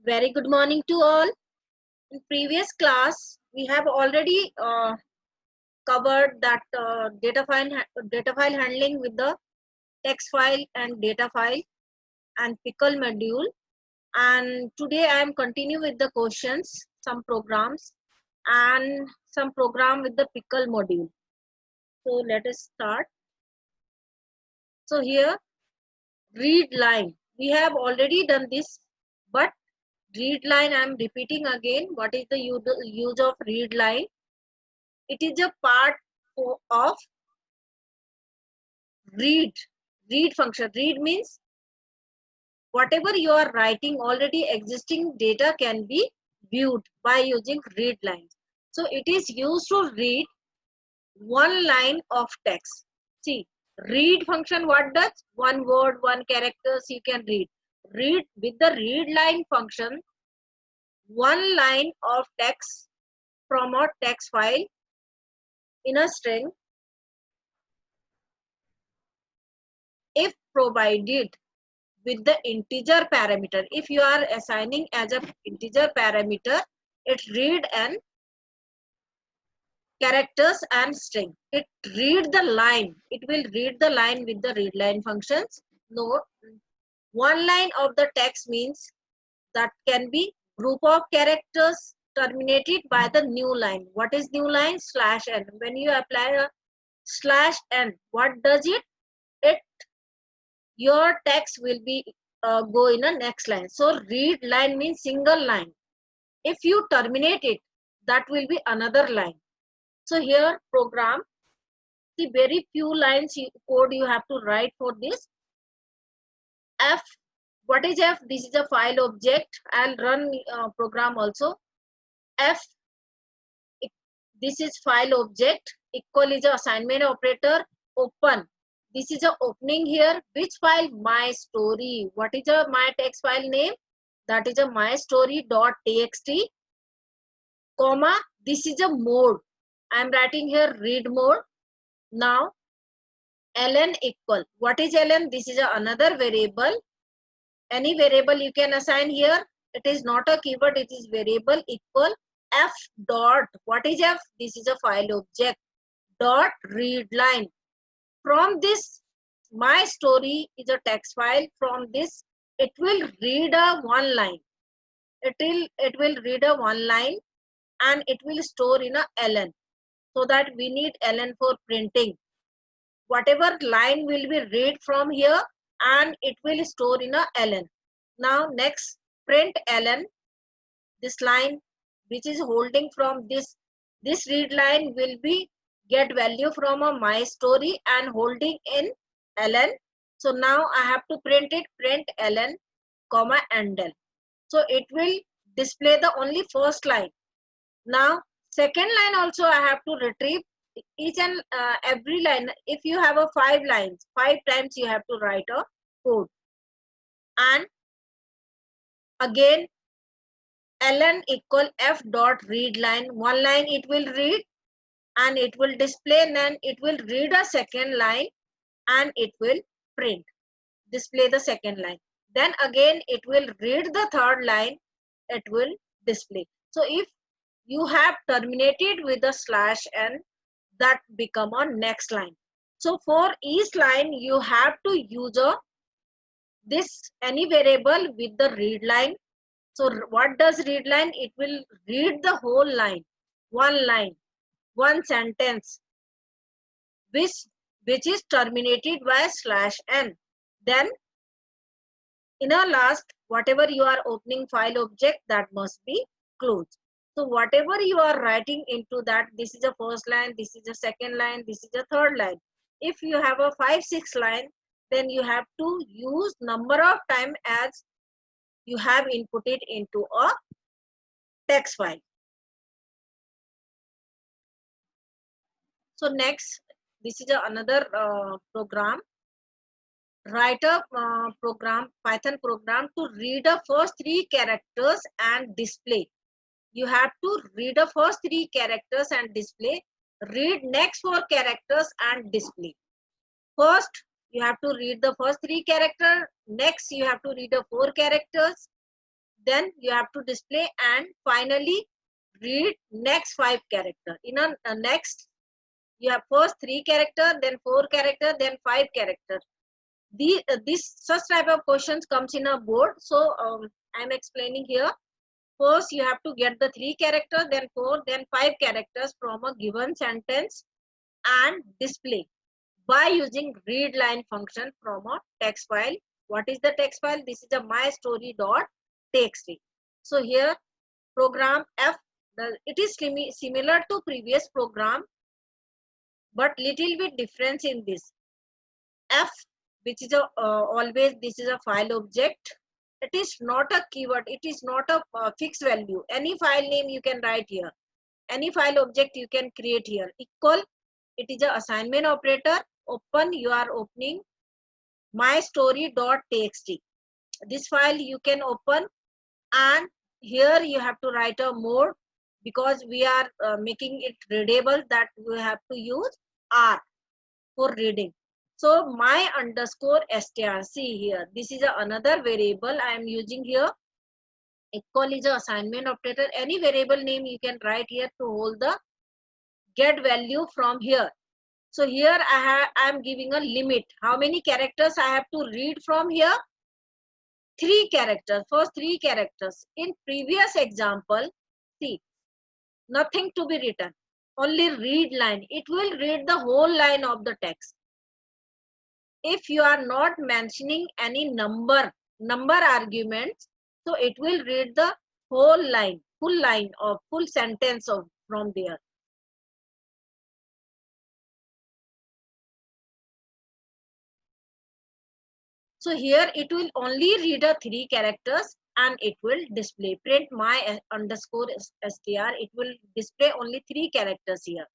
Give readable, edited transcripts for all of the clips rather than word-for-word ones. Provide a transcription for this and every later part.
Very good morning to all. In previous class, we have already covered that data file handling with the text file and data file and pickle module. And today I am continue with the questions, some programs and some program with the pickle module. So let us start. So here, read line. We have already done this, but read line I am repeating again. What is the use of read line? It is a part of read function. Read means whatever you are writing, already existing data can be viewed by using read lines. So it is used to read one line of text. See, read function what does? One word, one characters you can read. Read with the read line function, one line of text from a text file in a string, if provided with the integer parameter. If you are assigning as a integer parameter, it read and characters and string. It read the line. It will read the line with the read line functions. No, one line of the text means that can be group of characters terminated by the new line. What is new line? Slash n. When you apply a slash n, what does it? It your text will be go in a next line. So read line means single line. If you terminate it, that will be another line. So here program, the very few lines code you have to write for this. F, what is F? This is a file object. I'll run program also. F, this is file object. Equal is a assignment operator. Open, this is a opening here. Which file? My story. What is a my text file name? That is a my story.txt, comma, this is a mode. I am writing here read mode. Now ln equal, what is ln? This is another variable. Any variable you can assign here. It is not a keyword, it is variable. Equal f dot, what is f? This is a file object, dot read line. From this, my story is a text file. From this, it will read a one line. It will read a one line and it will store in a ln. So that we need ln for printing. Whatever line will be read from here and it will store in a ln. Now next, print ln. This line which is holding from this read line will be get value from a my story and holding in ln. So now I have to print it, print ln comma endl. So it will display the only first line. Now second line also I have to retrieve each and every line. If you have a 5 lines, 5 times you have to write a code. And again ln equal f dot read line. One line it will read and it will display, and then it will read a second line and it will print, display the second line. Then again it will read the third line, it will display. So if you have terminated with a slash n, that become a next line. So for each line you have to use a this any variable with the read line. So what does read line? It will read the whole line, one sentence, which is terminated by slash n. Then in a last, whatever you are opening file object, that must be closed. So whatever you are writing into that, this is a first line, this is a second line, this is a third line. If you have a 5-6 line, then you have to use number of time as you have inputted into a text file. So next, this is another program. Write a program, Python program to read the first 3 characters and display. You have to read the first 3 characters and display. Read next 4 characters and display. First, you have to read the first 3 characters. Next, you have to read the 4 characters. then you have to display, and finally read next 5 character. In a next, you have first 3 character, then 4 character, then 5 character. This such type of questions comes in a board. So I'm explaining here. First, you have to get the 3 characters, then 4, then 5 characters from a given sentence and display by using read line function from a text file. What is the text file? This is a mystory.txt. So here program F, it is similar to previous program, but little bit difference in this. F, which is a always this is a file object. It is not a keyword. It is not a fixed value. Any file name you can write here. Any file object you can create here. Equal, it is a assignment operator. Open, you are opening mystory.txt. This file you can open, and here you have to write a mode because we are making it readable, that we have to use R for reading. So my underscore str, see here, this is another variable I am using here. Equal is a assignment operator. Any variable name you can write here to hold the get value from here. So here I am giving a limit. How many characters I have to read from here? 3 characters. First 3 characters. In previous example, see, nothing to be written. Only read line. It will read the whole line of the text. If you are not mentioning any number arguments, so it will read the whole line, full sentence of from there. So here it will only read a 3 characters and it will display print my underscore str. It will display only 3 characters here.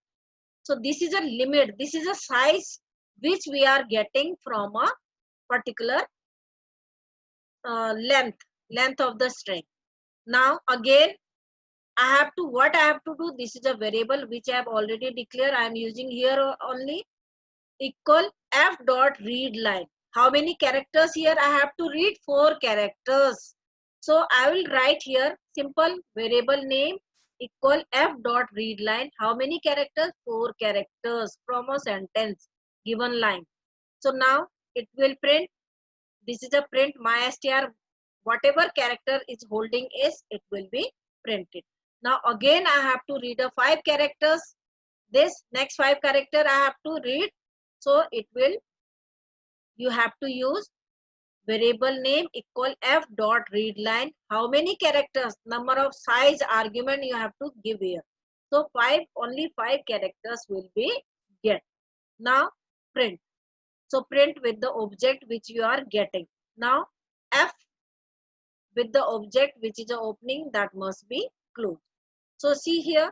So this is a limit. This is a size which we are getting from a particular length of the string. Now again, what I have to do, this is a variable which I have already declared. I am using here only equal f dot read line. How many characters here I have to read? 4 characters. So I will write here simple variable name equal f dot read line. How many characters? 4 characters from a sentence given line. So now it will print. This is a print my str. Whatever character is holding is, it will be printed. Now again I have to read a 5 characters. This next 5 character I have to read. So it will, you have to use variable name equal f dot read line. How many characters? Number of size argument you have to give here. So only 5 characters will be get. Now print. So print with the object which you are getting. Now f with the object which is a opening, that must be closed. So see here,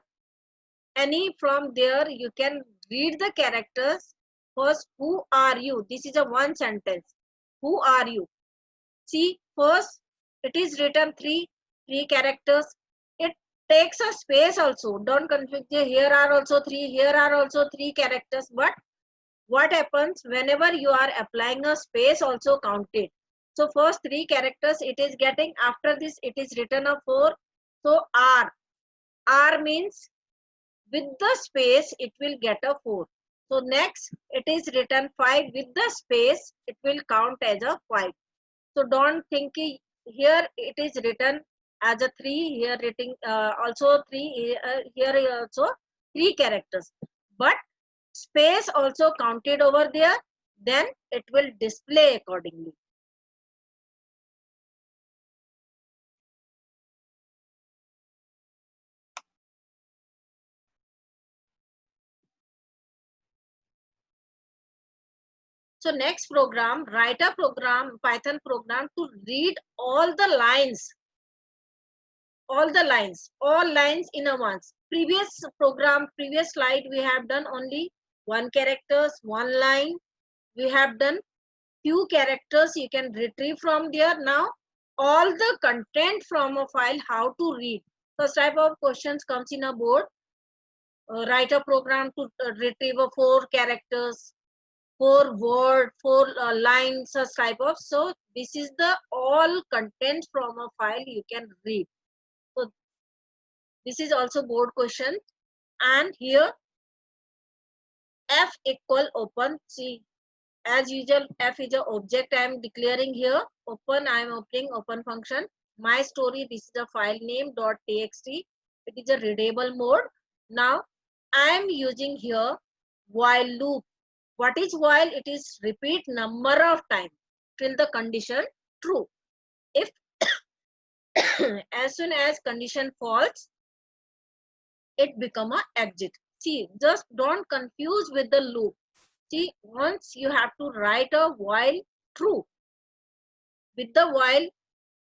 any from there you can read the characters. First, who are you? This is a one sentence. Who are you? See, first it is written three characters. It takes a space also. Don't confuse. Here are also 3. Here are also 3 characters. But what happens whenever you are applying a space also counted? So first 3 characters it is getting. After this it is written a 4. So R means with the space it will get a 4. So next it is written 5 with the space, it will count as a 5. So don't think here it is written as a 3, here written also 3, here also 3 characters. But space also counted over there, then it will display accordingly. So next program, write a program, Python program to read all the lines in a once. Previous slide we have done only 1 characters, 1 line. We have done few characters you can retrieve from there. Now all the content from a file, how to read. First type of questions comes in a board. Write a program to retrieve 4 characters. 4 word, 4 lines, such type of. So this is the all content from a file you can read. So this is also board question. And here f equal open. See, as usual, f is a object I am declaring here. Open, I am opening open function. My story, this is a file name .txt. It is a readable mode. Now I am using here while loop. What is while? It is repeat number of time till the condition true. If as soon as condition false, it become a exit. See, just don't confuse with the loop. See, once you have to write a while true with the while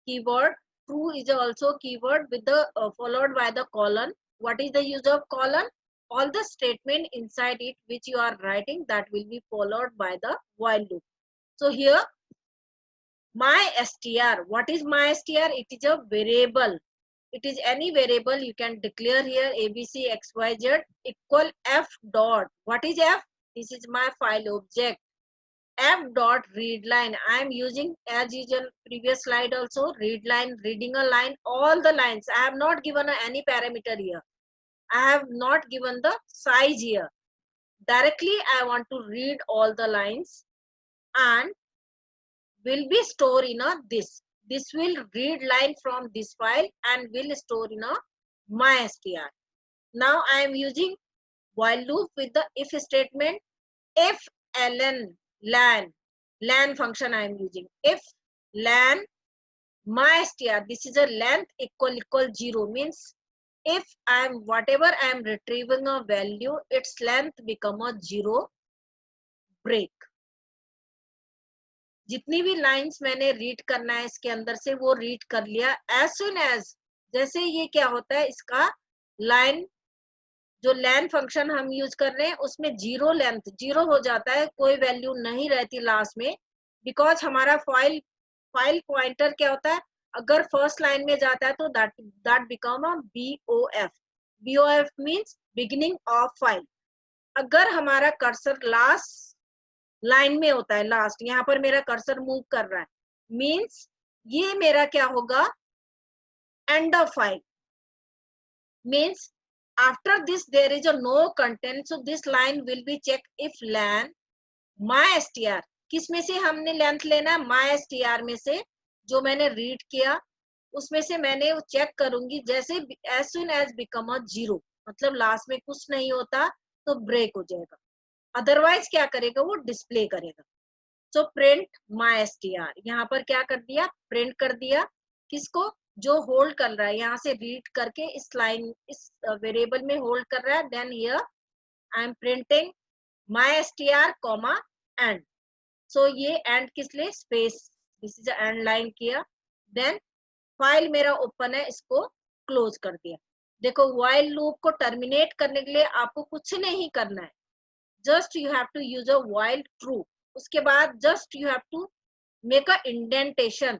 keyword. True is also keyword with the followed by the colon. What is the use of colon? All the statement inside it which you are writing, that will be followed by the while loop. So here my str. What is my str? It is a variable. It is any variable you can declare here. ABC XYZ equal f dot. What is f? This is my file object. F dot read line. I am using, as usual, previous slide also, read line, reading a line, all the lines. I have not given any parameter here. I have not given the size here. Directly I want to read all the lines and will be stored in a this. This will read line from this file and will store in a mystr. Now I am using while loop with the if statement. If ln lan function I am using. If lan mystr, this is a length equal 0, means if I am whatever I am retrieving a value, its length become a 0, break. जितनी भी lines मैंने read करना है इसके अंदर से वो read कर लिया. एज सुन एज जैसे ये क्या होता है, इसका लाइन जो लेंथ फंक्शन हम यूज कर रहे हैं उसमें 0 लेंथ 0 हो जाता है, कोई वैल्यू नहीं रहती लास्ट में, बिकॉज हमारा फाइल पॉइंटर क्या होता है, अगर फर्स्ट लाइन में जाता है तो that become a BOF means beginning of file. अगर हमारा कर्सर लास्ट लाइन में होता है, लास्ट यहाँ पर मेरा कर्सर मूव कर रहा है, मींस ये मेरा क्या होगा, end of file. Means after this there is a no content, so this line will be checked if lan mystr. किस में से हमने लेंथ लेना, mystr में से जो मैंने रीड किया उसमें से मैंने चेक करूंगी. जैसे as soon as become a 0, मतलब लास्ट में कुछ नहीं होता तो ब्रेक हो जाएगा, अदरवाइज क्या करेगा, वो डिस्प्ले करेगा. सो प्रिंट mystr, यहाँ पर क्या कर दिया, प्रिंट कर दिया. किसको, जो होल्ड कर रहा है, यहाँ से रीड करके इस लाइन इस वेरिएबल में होल्ड कर रहा है. Then here I am printing mystr comma end. So ये एंड किस लिए, space, this is end line किया. देन फाइल मेरा ओपन है, इसको क्लोज कर दिया. देखो व्हाइल लूप को टर्मिनेट करने के लिए आपको कुछ नहीं करना है, just you have to use a while true. उसके बाद just you have to make a indentation.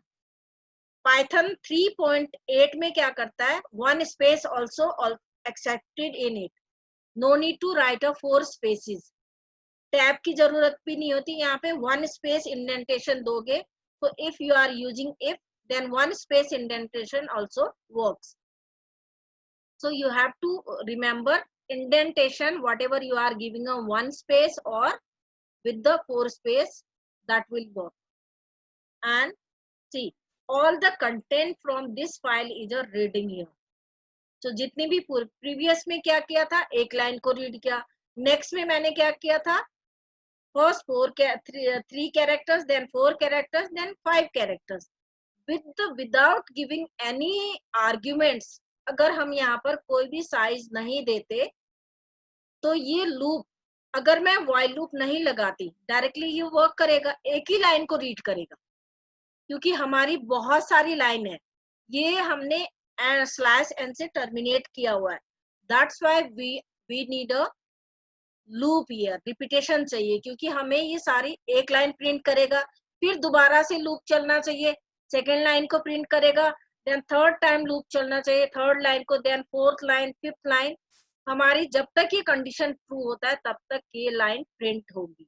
Python 3.8 में क्या करता है, 1 space also accepted in it, no need to write a 4 spaces. Tab की जरूरत भी नहीं होती, यहाँ पे 1 स्पेस इंडेंटेशन दोगे तो if you are using if, then 1 space indentation also works. So you have to remember indentation, whatever you are giving a 1 space or with the 4 space, that will work. And see, all the content from this file is a reading here. So जितनी भी previous में क्या किया था, एक line को read किया. Next में मैंने क्या किया था, first 3 characters, then 4 characters, then 5 characters. Without giving any arguments. अगर हम यहाँ पर कोई भी साइज नहीं देते तो ये लूप, अगर मैं व्हाइल लूप नहीं लगाती, डायरेक्टली ये वर्क करेगा, एक ही लाइन को रीड करेगा, क्योंकि हमारी बहुत सारी लाइन है. ये हमने स्लैश एन से टर्मिनेट किया हुआ है. That's why we need a loop here. Repetition चाहिए, क्योंकि हमें ये सारी एक लाइन प्रिंट करेगा, फिर दोबारा से लूप चलना चाहिए, सेकेंड लाइन को प्रिंट करेगा, देन थर्ड टाइम लूप चलना चाहिए थर्ड लाइन को, then fourth line, fifth line. हमारी जब तक ये कंडीशन ट्रू होता है तब तक ये लाइन प्रिंट होगी.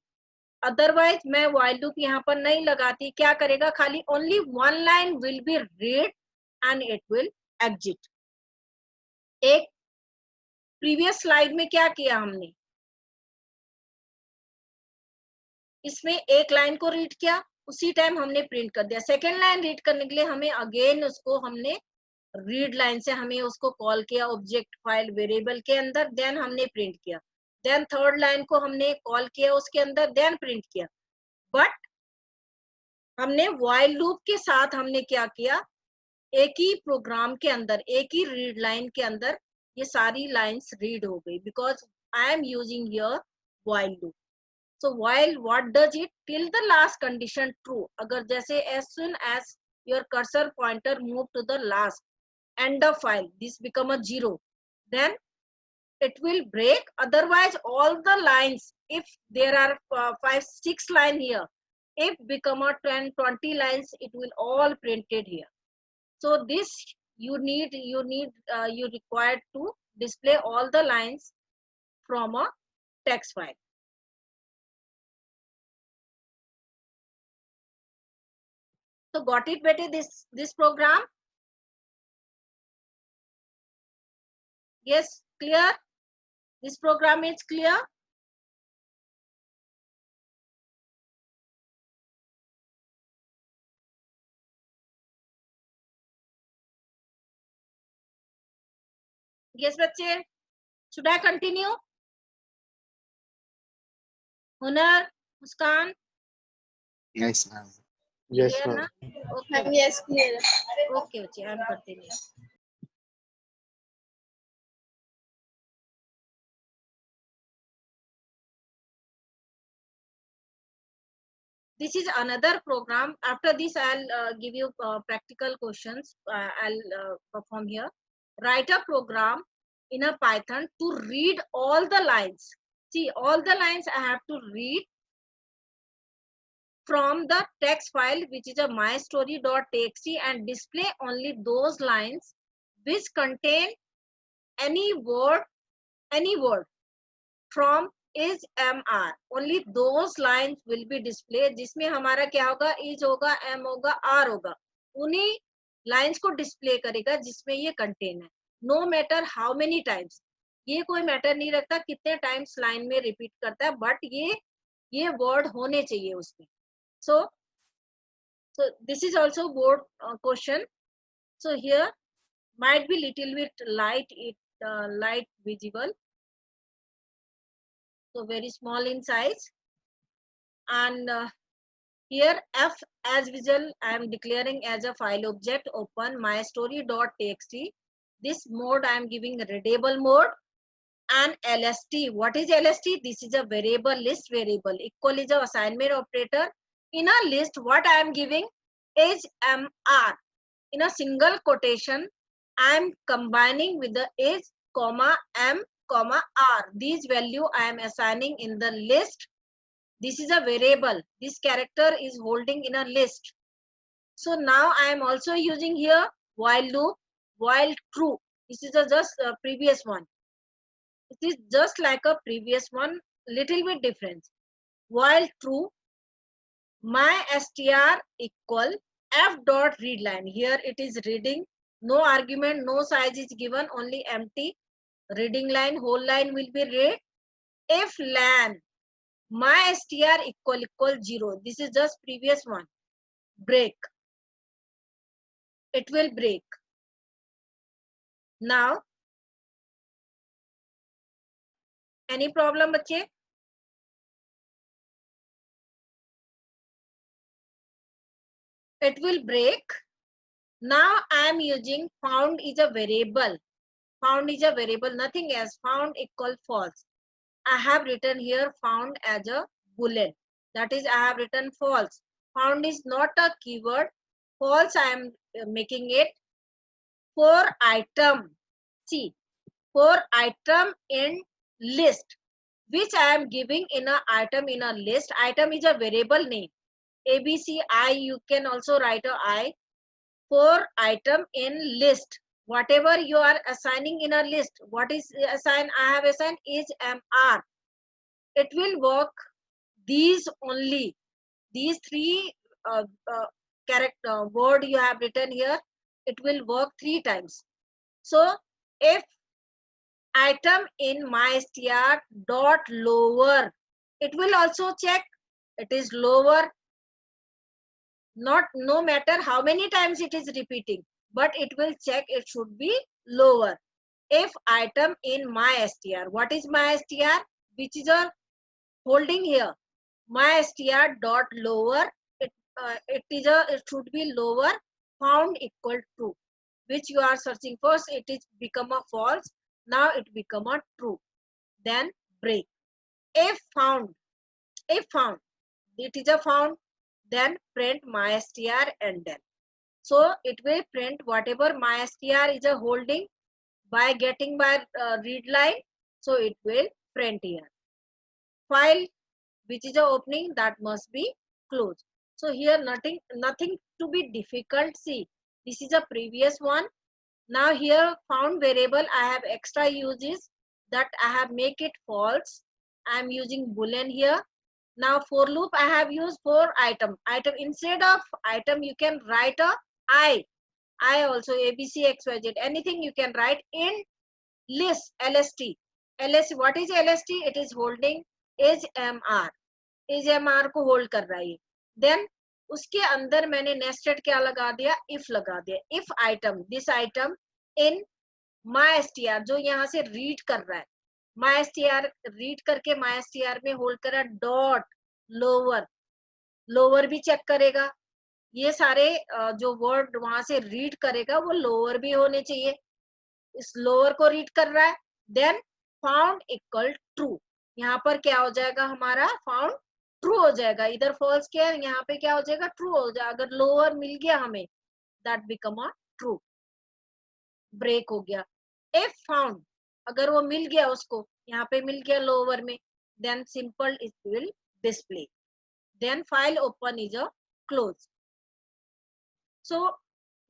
अदरवाइज मैं while लूप यहाँ पर नहीं लगाती, क्या करेगा, खाली only one line will be read and it will exit. एक प्रीवियस स्लाइड में क्या किया हमने, इसमें एक लाइन को रीड किया, उसी टाइम हमने प्रिंट कर दिया। सेकेंड लाइन रीड करने के लिए हमें अगेन उसको हमने रीड लाइन से हमें उसको कॉल किया ऑब्जेक्ट फाइल वेरिएबल के अंदर, देन हमने प्रिंट किया। देन थर्ड लाइन को हमने कॉल किया उसके अंदर, देन प्रिंट किया। बट हमने व्हाइल लूप के साथ हमने क्या किया, एक ही प्रोग्राम के अंदर, एक ही रीड लाइन के अंदर ये सारी लाइंस रीड हो गई, because I am using here while loop. So while what does it, till the last condition true, अगर जैसे as soon as your cursor pointer move to the last end of file, this become a 0, then it will break. Otherwise all the lines, if there are 5-6 line here, if become a 10-20 lines, it will all printed here. So this you required to display all the lines from a text file. So got it better, this program? Yes, clear? This program is clear? Yes, बच्चे, should I continue? हुनर, मुस्कान, Yes, ma'am. Yes, clear ma'am. ना? Okay, Yes, clear. okay बच्चे, I am continue. This is another program. After this, I'll give you practical questions. I'll perform here. Write a program in a Python to read all the lines. See, all the lines I have to read from the text file, which is a mystory.txt, and display only those lines which contain any word from is mr. Only those lines will be displayed जिसमें हमारा क्या होगा, is होगा, m होगा, r होगा, उन्हीं lines को display करेगा जिसमें ये contain है। No matter how many times, ये कोई matter नहीं रखता कितने times line में repeat करता है, but ये word होने चाहिए उसमें। So this is also board question. So here might be little bit light visible, so very small in size, and here f as visual I am declaring as a file object, open mystory.txt. This mode I am giving readable mode, and lst. What is lst? This is a variable, list variable. Equal is a assignment operator. In a list, what I am giving is mr. In a single quotation, I am combining with the is, comma, m, comma, r. These value I am assigning in the list. This is a variable. This character is holding in a list. So now I am also using here while loop, while true. This is just a previous one. It is just like a previous one, little bit difference. While true, my str equal f dot read line. Here it is reading, no argument, no size is given, only empty reading line, whole line will be read. If lan my str equal 0, this is just previous one, break, it will break. Now any problem बच्चे? It will break. Now I am using found is a variable. Found is a variable, nothing else. Found equal false. I have written here found as a boolean. That is, I have written false. Found is not a keyword. False I am making it. For item, see, for item in list, which I am giving in a item in a list. Item is a variable name. ABC I, you can also write a I. For item in list, whatever you are assigning in a list, what is assigned, I have assigned is mr. It will work these only, these three character word you have written here, it will work 3 times. So if item in MyStr dot lower, it will also check it is lower, not no matter how many times it is repeating, but it will check it should be lower. If item in MyStr, what is MyStr? Which is a holding here. MyStr dot lower, it should be lower, found equal true, which you are searching for. So it is become a false. Now it become a true. Then break. If found, it is a found, then print MyStr and then. So it will print whatever MyStr is a holding by getting by read line. So it will print here. File which is a opening, that must be closed. So here nothing to be difficult. See, this is a previous one. Now here found variable I have extra uses, that I have make it false. I am using boolean here. Now for loop I have used for item. Instead of item you can write a I also, ABC XYZ, anything you can write. In list, LST. What is LST? It is holding as M R को hold कर रहा है. Then उसके अंदर मैंने nested क्या लगा दिया, इफ लगा दिया. If item, this item in my S T R, जो यहाँ से रीड कर रहा है, माई एस टी आर रीड करके माई एस टी आर में होल्ड कर रहा है. डॉट लोअर, लोअर भी चेक करेगा. ये सारे जो वर्ड वहां से रीड करेगा वो लोअर भी होने चाहिए. इस लोअर को रीड कर रहा है. देन फाउंड इक्वल ट्रू, यहाँ पर क्या हो जाएगा हमारा, फाउंड ट्रू हो जाएगा. इधर फॉल्स किया, यहाँ पे क्या हो जाएगा, ट्रू हो जाएगा. अगर लोअर मिल गया हमें, that become a true. Break हो गया. इफ फाउंड, अगर वो मिल गया उसको, यहाँ पे मिल गया लोअर में, then simple it will display. Then file open is a close. So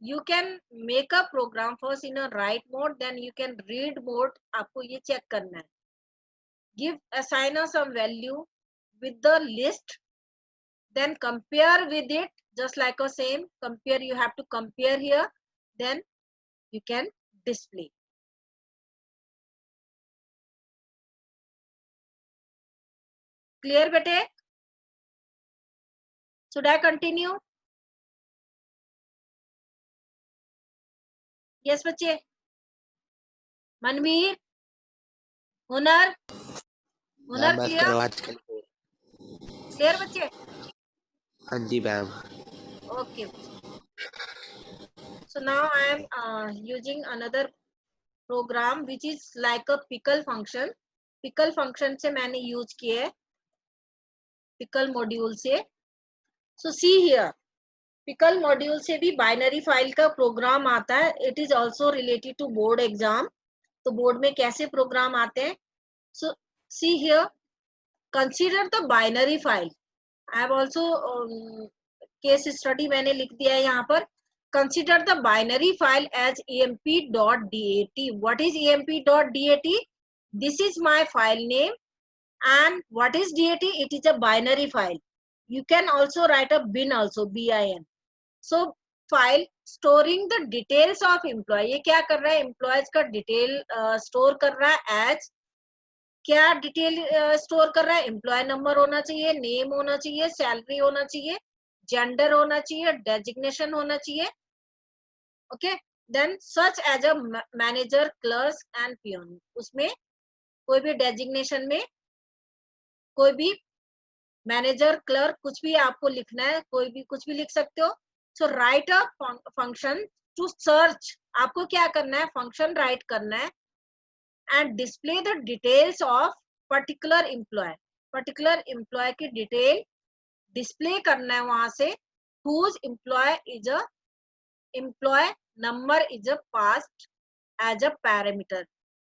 you can make a program first in a write mode, then you can read mode. आपको ये check करना है. Give assigner some value with the list, then compare with it, just like a same compare. You have to compare here, then you can display. Clear bete? Should I continue? Yes बच्चे. मनवीर, हुनर, हुनर clear? Clear बच्चे? हाँ जी ma'am. Okay. So now I am using another program which is like a pickle function. pickle function से मैंने use किया है, pickle module से. So see here, pickle module से भी binary file का program आता है. It is also related to board exam. तो board में कैसे program आते हैं? So see here, consider the binary file. I have also case study मैंने लिख दिया है यहाँ पर. Consider the binary file as emp.dat. What is emp.dat? This is my file name. And what is dat? It is a binary file. You can also write a bin also, bin. So file storing the details of employee. ये क्या कर रहा है, employees का detail store कर रहा है. as क्या डिटेल स्टोर कर रहा है, एम्प्लॉय नंबर होना चाहिए, नेम होना चाहिए, सैलरी होना चाहिए, जेंडर होना चाहिए, डेजिग्नेशन होना चाहिए. Okay. Then such as a manager, clerk and peon. उसमें कोई भी डेजिग्नेशन में कोई भी मैनेजर, क्लर्क, कुछ भी आपको लिखना है, कोई भी कुछ भी लिख सकते हो. So write a function to search. आपको क्या करना है, फंक्शन राइट करना है and display the details of particular employee. particular employee की डिटेल डिस्प्ले करना है वहां से. whose employee is a employee number is a passed as a parameter.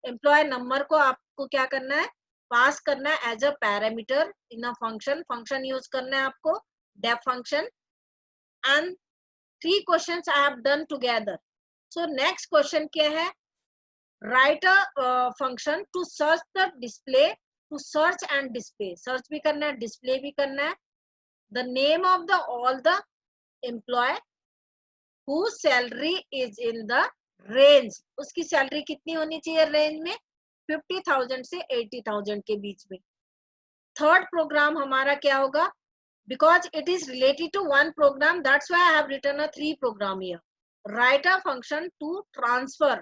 employee number को आपको क्या करना है, पास करना है as a parameter in a function. Function use करना है आपको, def function. and 3 questions I have done together. so next question क्या है, write a function to search the display to search and display, search भी करना है, display भी करना है. The name of the all the employ whose salary is in the range, उसकी salary कितनी होनी चाहिए रेंज में, 50,000 से 80,000 के बीच में. थर्ड प्रोग्राम हमारा क्या होगा, because it is related to one program, that's why I have written a 3 program here. Write a function to transfer.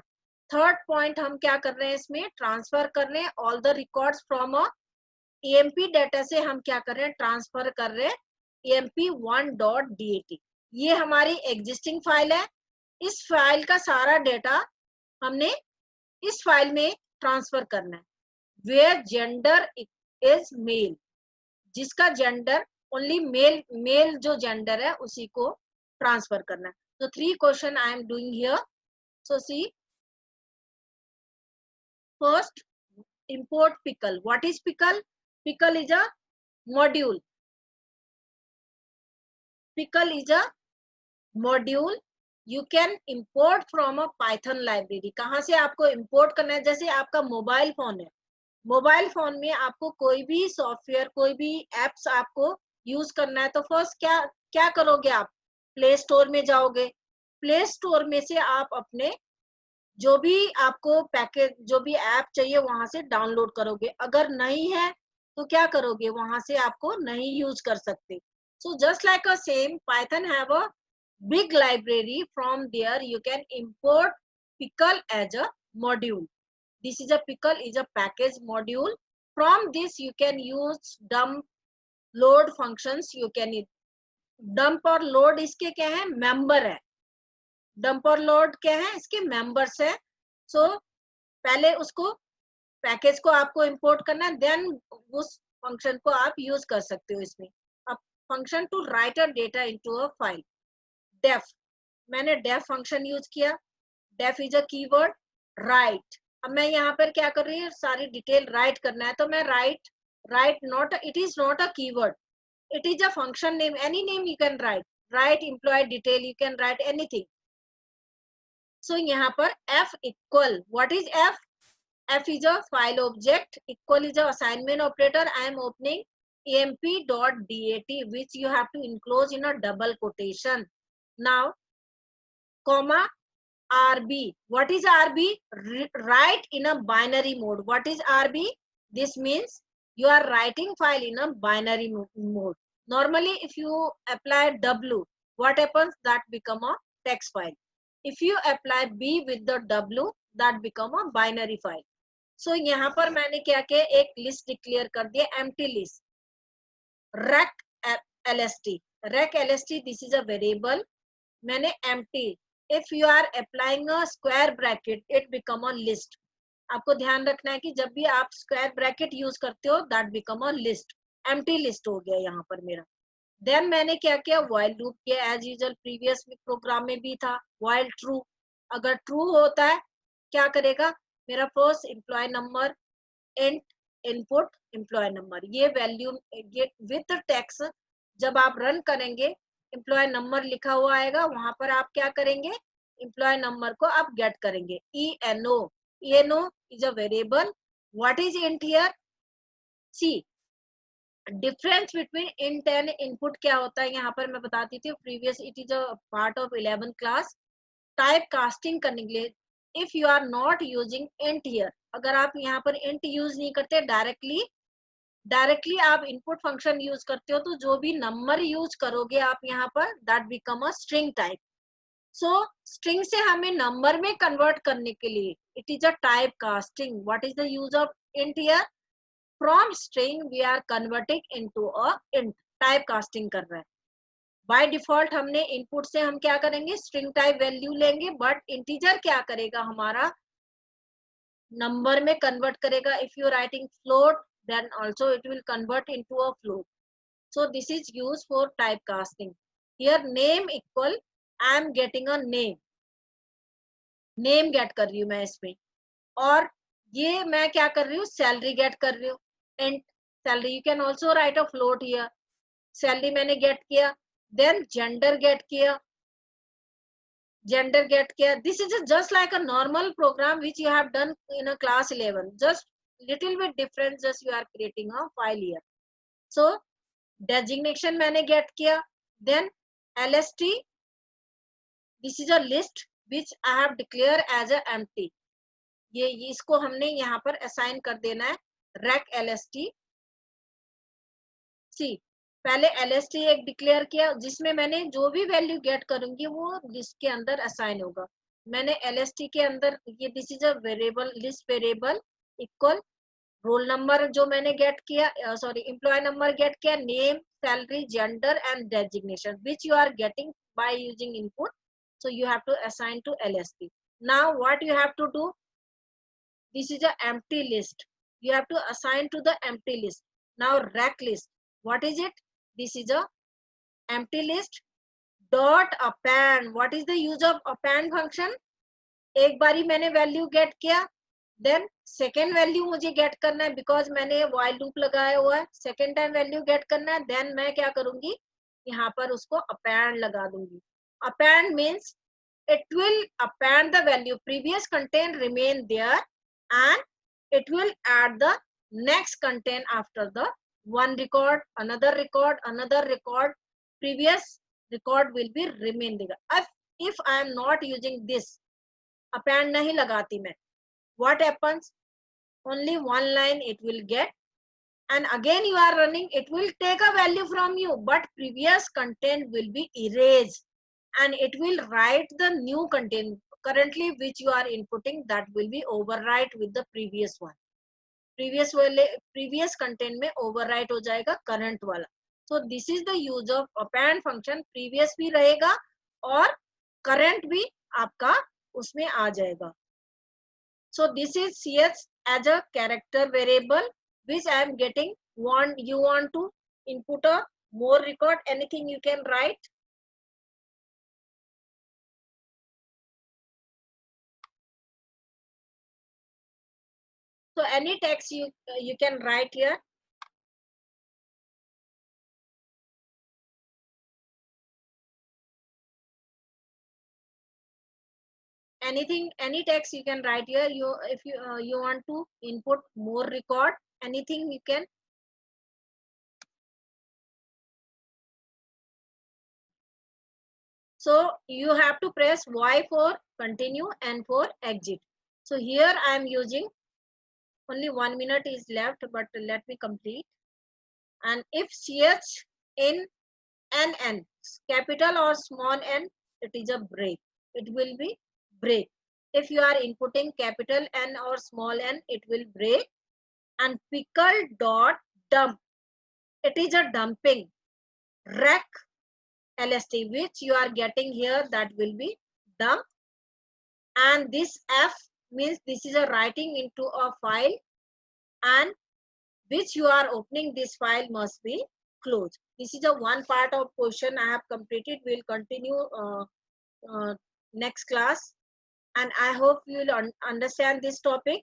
Third point हम क्या कर रहे हैं, इसमें ट्रांसफर कर रहे हैं all the records from a EMP data से हम क्या कर रहे हैं, ट्रांसफर कर रहे हैं emp1.dat. ये हमारी एग्जिस्टिंग फाइल है. इस फाइल का सारा डेटा हमने इस फाइल में ट्रांसफर करना है. वेयर जेंडर इज मेल, जिसका जेंडर ओनली मेल जो जेंडर है उसी को ट्रांसफर करना है. तो 3 question I am doing here. So see first, import pickle. What is pickle? Pickle is a module. Pickle is a module you can import from a Python library. कहाँ से आपको import करना है, जैसे आपका मोबाइल फोन है, mobile phone में आपको कोई भी सॉफ्टवेयर, कोई भी एप्स आपको यूज करना है, तो फर्स्ट क्या करोगे, आप प्ले स्टोर में जाओगे. प्ले स्टोर में से आप अपने जो भी आपको पैकेज, जो भी ऐप चाहिए वहां से डाउनलोड करोगे. अगर नहीं है तो क्या करोगे, वहां से आपको नहीं यूज कर सकते. So just like a same, Python have a big library. From there you can import pickle as a module. This is a pickle is a package module. From this you can use dump, load functions. You can dump और load इसके क्या है, member है. Dump और load क्या है, इसके members है. सो पहले उसको पैकेज को आपको इंपोर्ट करना है, देन उस फंक्शन को आप यूज कर सकते हो इसमें. अब function to write a data into a file. Def, मैंने डेफ फंक्शन यूज किया. Def is a keyword. Right, अब मैं यहाँ पर क्या कर रही हूँ, सारी डिटेल राइट करना है, तो मैं write not, it is not a keyword, it is a function name. Any name you can write employ detail, you can write anything. So यहाँ पर f equal, what is f? f is a file object, equal is a assignment operator. I am opening emp.dat, which you have to enclose in a double quotation. Now comma rb, what is rb? Write in a binary mode. What is rb? This means you are writing file in a binary mode. Normally if you apply w, what happens, that become a text file. If you apply b with the w, that become a binary file. So यहाँ पर मैंने क्या किया, एक list declare कर दिया, empty list. rec lst, this is a variable. मैंने empty. If you are applying a square bracket, it become a list. आपको ध्यान रखना है कि जब भी आप स्क्वायर ब्रैकेट यूज करते हो, that become a list. empty list हो गया यहाँ पर मेरा. देन मैंने क्या किया, while लूप किया एज यूजुअल, प्रीवियस प्रोग्राम में भी था. while ट्रू, अगर ट्रू होता है क्या करेगा, मेरा first employ number, int input employ number, ये वैल्यू विथ टेक्स्ट जब आप रन करेंगे, एम्प्लॉय नंबर लिखा हुआ आएगा, वहां पर आप क्या करेंगे, एम्प्लॉय नंबर को आप गेट करेंगे. eno is a variable. What is int here? See, difference between int and input क्या होता है, यहाँ पर मैं बताती थी previous, it is a part of 11th class. Type casting करने के लिए, if you are not using int here, अगर आप यहाँ पर इंट यूज नहीं करते, डायरेक्टली आप इनपुट फंक्शन यूज करते हो, तो जो भी नंबर यूज करोगे आप यहाँ पर, that become a string type. So string से हमें नंबर में कन्वर्ट करने के लिए, it is a type casting. What is the use of int here? From string we are converting into a int. Type casting कर रहा है. By default हमने इनपुट से हम क्या करेंगे, स्ट्रिंग टाइप वैल्यू लेंगे, बट इंटीजर क्या करेगा, हमारा नंबर में कन्वर्ट करेगा. If you writing float, then also it will convert into a float. So this is used for type casting. Here name equal, I am getting a name get कर रही हूँ मैं इसमें, और ये मैं क्या कर रही हूँ, सैलरी गेट कर रही हूँ. And salary, you can also right a float here. Salary मैंने गेट किया. देन जेंडर गेट किया, This is just like a normal program which you have done in a class 11. Just little bit difference, just you are creating a file here. So designation मैंने get किया, then lst, this is a list which I have declared as a empty. ये इसको हमने यहाँ पर assign कर देना है rec lst. सी पहले lst एक डिक्लेयर किया जिसमें मैंने जो भी वैल्यू गेट करूंगी वो लिस्ट के अंदर असाइन होगा. मैंने lst के अंदर ये this is a variable, list variable equal roll number जो मैंने गेट किया, सॉरी एम्प्लॉय नंबर गेट किया, name, salary, gender and designation which you are getting by using input. So you have to assign to lst. Now what you have to do, this is a empty list, you have to assign to the empty list. Now rec list, what is it? This is a empty list dot append. What is the use of append function? एक बारी मैंने value gate किया, then second value मुझे gate करना है because मैंने while loop लगाया हुआ है, सेकेंड टाइम वैल्यू गेट करना है, देन मैं क्या करूंगी यहाँ पर उसको append लगा दूंगी. Append means it will append the value, previous content remain there and it will add the next content after the one record, another record, another record, previous record will be remain there. If I am not using this, append nahi lagati main, what happens? Only one line it will get, and again you are running, it will take a value from you, but previous content will be erased and it will write the new content currently which you are inputting, that will be overwrite with the previous one. previous content में overwrite हो जाएगा current वाला. So this is the use of append function. previous भी रहेगा और current भी आपका उसमें आ जाएगा. So this is ch as a character variable which I am getting. You want to input a more record, anything you can write. So any text you can write here. Anything, any text you can write here. If you want to input more record, anything you can. So you have to press Y for continue and for exit. So here I am using, only 1 minute is left, but let me complete. And if ch in n, capital or small n, it is a break, it will be break. If you are inputting capital N or small n, it will break. And pickle dot dump, it is a dumping. Rec lst, which you are getting here, that will be dump. And this f means this is a writing into a file, and which you are opening, this file must be closed. This is a one part of question I have completed. We'll continue next class, and I hope you will understand this topic.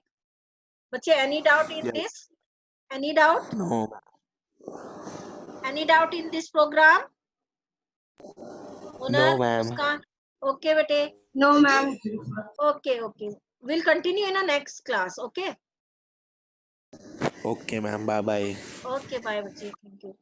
Bache, any doubt in this? Any doubt? No. Any doubt in this program? No, ma'am. Muskan? Okay, bete. No, ma'am. Okay. We'll continue in the next class. Okay. Okay, ma'am. Bye bye. Okay, bye, bache. Thank you.